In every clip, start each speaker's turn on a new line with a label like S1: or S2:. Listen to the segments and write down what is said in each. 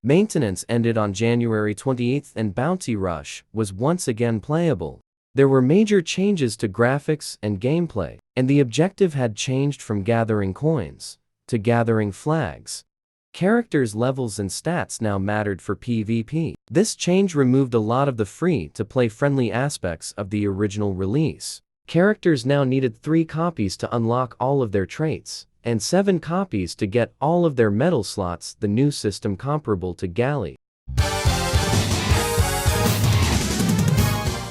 S1: Maintenance ended on January 28 and Bounty Rush was once again playable. There were major changes to graphics and gameplay, and the objective had changed from gathering coins to gathering flags. Characters' levels and stats now mattered for PvP. This change removed a lot of the free-to-play friendly aspects of the original release. Characters now needed 3 copies to unlock all of their traits, and 7 copies to get all of their medal slots, the new system comparable to Galley.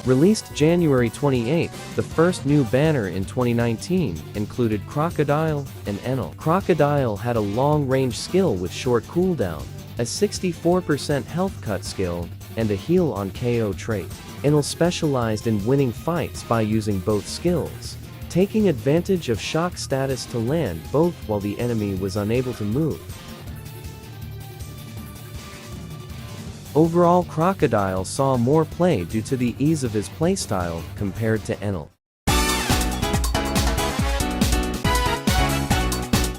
S1: Released January 28, the first new banner in 2019 included Crocodile and Enel. Crocodile had a long-range skill with short cooldown, a 64% health cut skill, and a heal on KO trait. Enel specialized in winning fights by using both skills, taking advantage of shock status to land both while the enemy was unable to move. Overall, Crocodile saw more play due to the ease of his playstyle compared to Enel.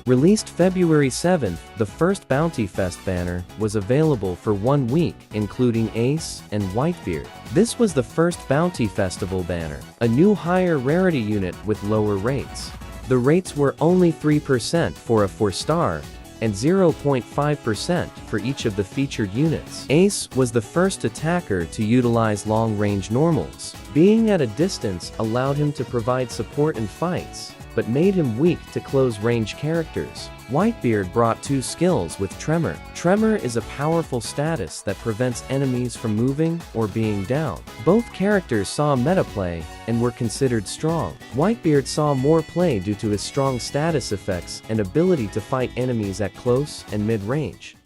S1: Released February 7th, the first Bounty Fest banner was available for 1 week, including Ace and Whitebeard. This was the first Bounty Festival banner, a new higher rarity unit with lower rates. The rates were only 3% for a 4-star, and 0.5% for each of the featured units. Ace was the first attacker to utilize long-range normals. Being at a distance allowed him to provide support in fights, but made him weak to close-range characters. Whitebeard brought 2 skills with Tremor. Tremor is a powerful status that prevents enemies from moving or being down. Both characters saw meta play and were considered strong. Whitebeard saw more play due to his strong status effects and ability to fight enemies at close and mid-range.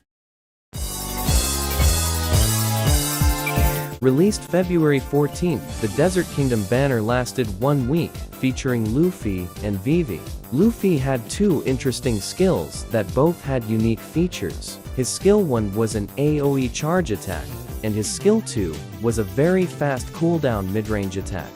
S1: Released February 14th, the Desert Kingdom banner lasted 1 week, featuring Luffy and Vivi. Luffy had 2 interesting skills that both had unique features. His skill 1 was an AoE charge attack, and his skill 2 was a very fast cooldown mid-range attack.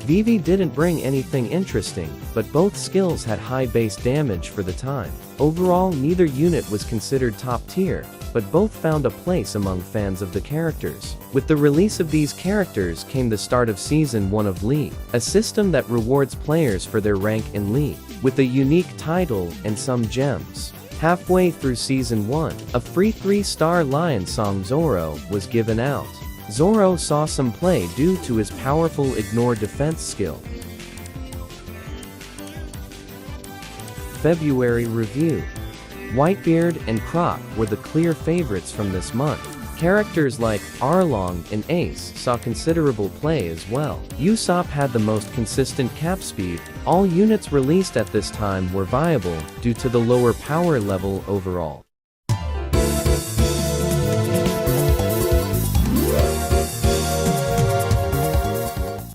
S1: Vivi didn't bring anything interesting, but both skills had high base damage for the time. Overall, neither unit was considered top tier, but both found a place among fans of the characters. With the release of these characters came the start of Season 1 of League, a system that rewards players for their rank in League, with a unique title and some gems. Halfway through Season 1, a free 3-star Lion Song Zoro was given out. Zoro saw some play due to his powerful ignore defense skill. February review. Whitebeard and Croc were the clear favorites from this month. Characters like Arlong and Ace saw considerable play as well. Usopp had the most consistent cap speed. All units released at this time were viable due to the lower power level overall.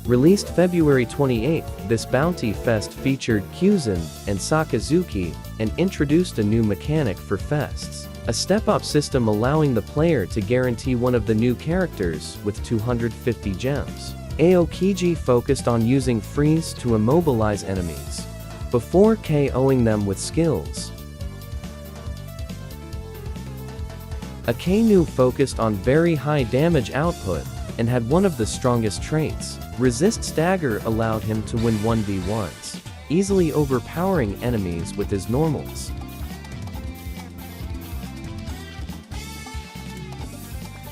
S1: Released February 28, this Bounty Fest featured Kyuzin and Sakazuki and introduced a new mechanic for fests, a step-up system allowing the player to guarantee one of the new characters with 250 gems. Aokiji focused on using freeze to immobilize enemies before KOing them with skills. Akainu focused on very high damage output and had one of the strongest traits. Resist Stagger allowed him to win 1v1s, easily overpowering enemies with his normals.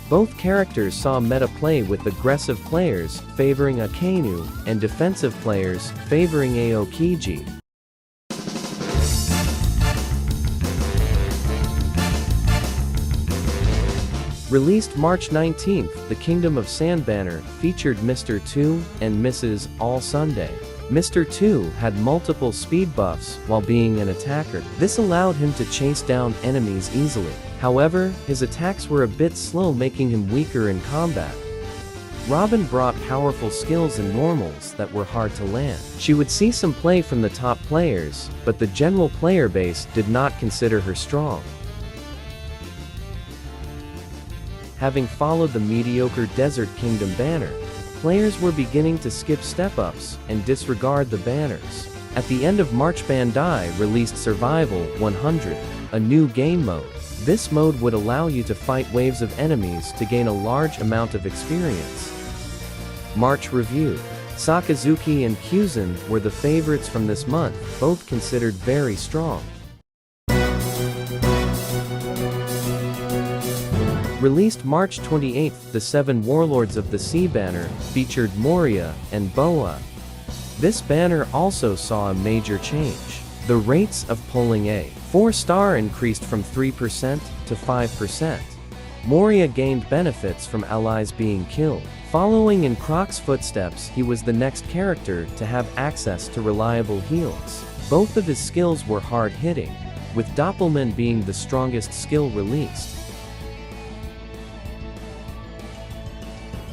S1: Both characters saw meta play with aggressive players favoring Akainu and defensive players favoring Aokiji. Released March 19th, the Kingdom of Sand banner featured Mr. 2 and Mrs. All Sunday. Mr. 2 had multiple speed buffs while being an attacker. This allowed him to chase down enemies easily. However, his attacks were a bit slow, making him weaker in combat. Robin brought powerful skills and normals that were hard to land. She would see some play from the top players, but the general player base did not consider her strong. Having followed the mediocre Desert Kingdom banner, players were beginning to skip step-ups and disregard the banners. At the end of March, Bandai released Survival 100, a new game mode. This mode would allow you to fight waves of enemies to gain a large amount of experience. March Review. Sakazuki and Kyuzan were the favorites from this month, both considered very strong. Released March 28, the 7 Warlords of the Sea banner featured Moria and Boa. This banner also saw a major change. The rates of pulling a 4-star increased from 3% to 5%. Moria gained benefits from allies being killed. Following in Croc's footsteps, he was the next character to have access to reliable heals. Both of his skills were hard-hitting, with Doppelman being the strongest skill released,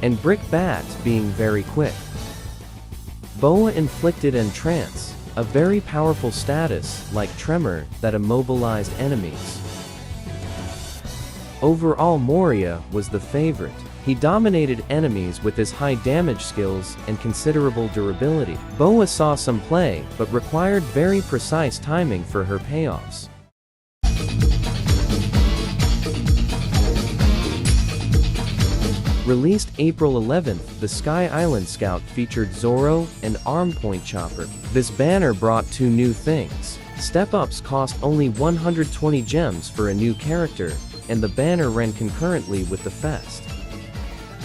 S1: and Brick Bat being very quick. Boa inflicted Entrance, a very powerful status, like Tremor, that immobilized enemies. Overall, Moria was the favorite. He dominated enemies with his high damage skills and considerable durability. Boa saw some play, but required very precise timing for her payoffs. Released April 11th, the Sky Island Scout featured Zoro and Arm Point Chopper. This banner brought 2 new things. Step-ups cost only 120 gems for a new character, and the banner ran concurrently with the fest.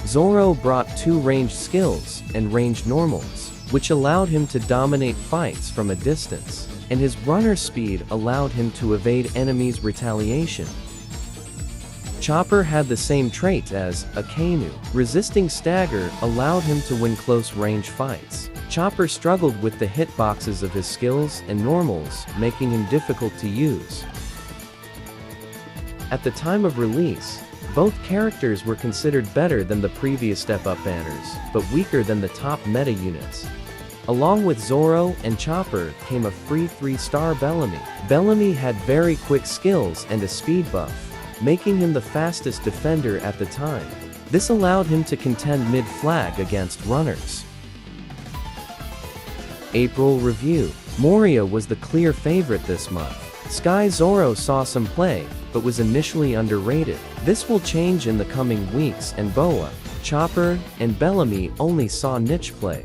S1: Zoro brought 2 ranged skills and ranged normals, which allowed him to dominate fights from a distance, and his runner speed allowed him to evade enemies' retaliation. Chopper had the same trait as Akainu. Resisting stagger allowed him to win close-range fights. Chopper struggled with the hitboxes of his skills and normals, making him difficult to use. At the time of release, both characters were considered better than the previous step-up banners, but weaker than the top meta units. Along with Zoro and Chopper came a free 3-star Bellamy. Bellamy had very quick skills and a speed buff, making him the fastest defender at the time. This allowed him to contend mid-flag against runners. April Review. Moria was the clear favorite this month. Sky Zoro saw some play, but was initially underrated. This will change in the coming weeks, and Boa, Chopper, and Bellamy only saw niche play.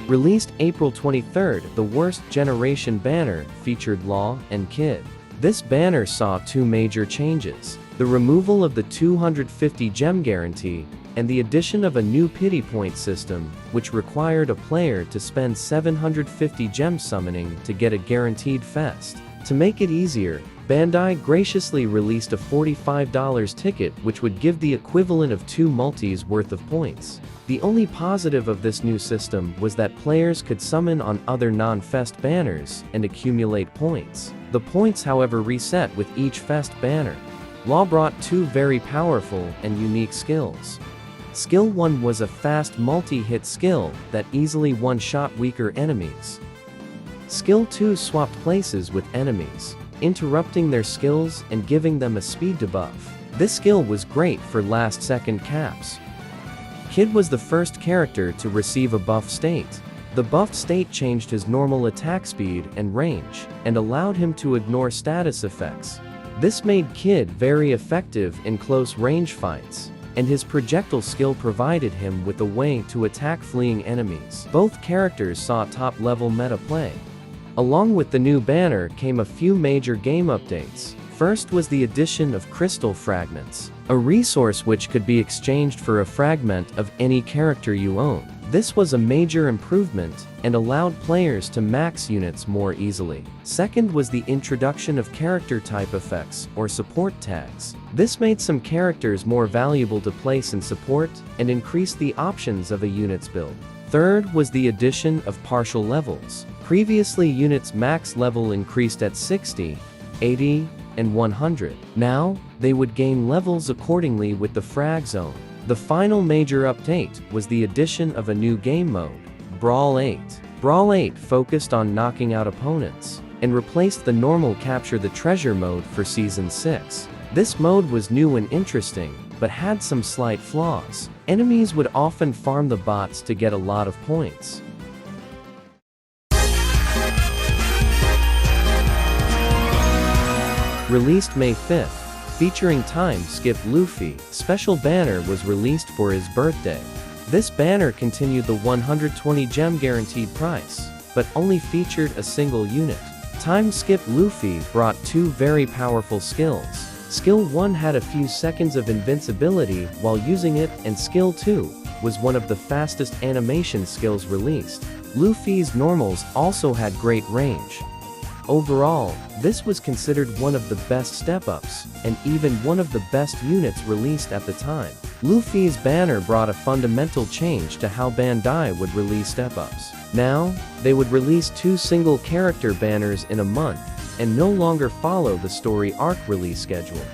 S1: Released April 23rd, the Worst Generation banner featured Law and Kid. This banner saw 2 major changes: the removal of the 250 gem guarantee, and the addition of a new pity point system, which required a player to spend 750 gem summoning to get a guaranteed fest. To make it easier, Bandai graciously released a $45 ticket, which would give the equivalent of 2 multis worth of points. The only positive of this new system was that players could summon on other non-fest banners and accumulate points. The points, however, reset with each fest banner. Law brought 2 very powerful and unique skills. Skill 1 was a fast multi-hit skill that easily one-shot weaker enemies. Skill 2 swapped places with enemies, interrupting their skills and giving them a speed debuff. This skill was great for last-second caps. Kid was the first character to receive a buff state. The buffed state changed his normal attack speed and range, and allowed him to ignore status effects. This made Kid very effective in close-range fights, and his projectile skill provided him with a way to attack fleeing enemies. Both characters saw top-level meta play. Along with the new banner came a few major game updates. First was the addition of Crystal Fragments, a resource which could be exchanged for a fragment of any character you own. This was a major improvement, and allowed players to max units more easily. Second was the introduction of character type effects, or support tags. This made some characters more valuable to place in support, and increased the options of a unit's build. Third was the addition of partial levels. Previously, units' max level increased at 60, 80, and 100. Now, they would gain levels accordingly with the frag zone. The final major update was the addition of a new game mode, Brawl 8. Brawl 8 focused on knocking out opponents, and replaced the normal Capture the Treasure mode for Season 6. This mode was new and interesting, but had some slight flaws. Enemies would often farm the bots to get a lot of points. Released May 5th. Featuring Time Skip Luffy, special banner was released for his birthday. This banner continued the 120 gem guaranteed price, but only featured a single unit. Time Skip Luffy brought two very powerful skills. Skill 1 had a few seconds of invincibility while using it, and Skill 2 was one of the fastest animation skills released. Luffy's normals also had great range. Overall, this was considered one of the best step-ups, and even one of the best units released at the time. Luffy's banner brought a fundamental change to how Bandai would release step-ups. Now, they would release 2 single-character banners in a month, and no longer follow the story arc release schedule.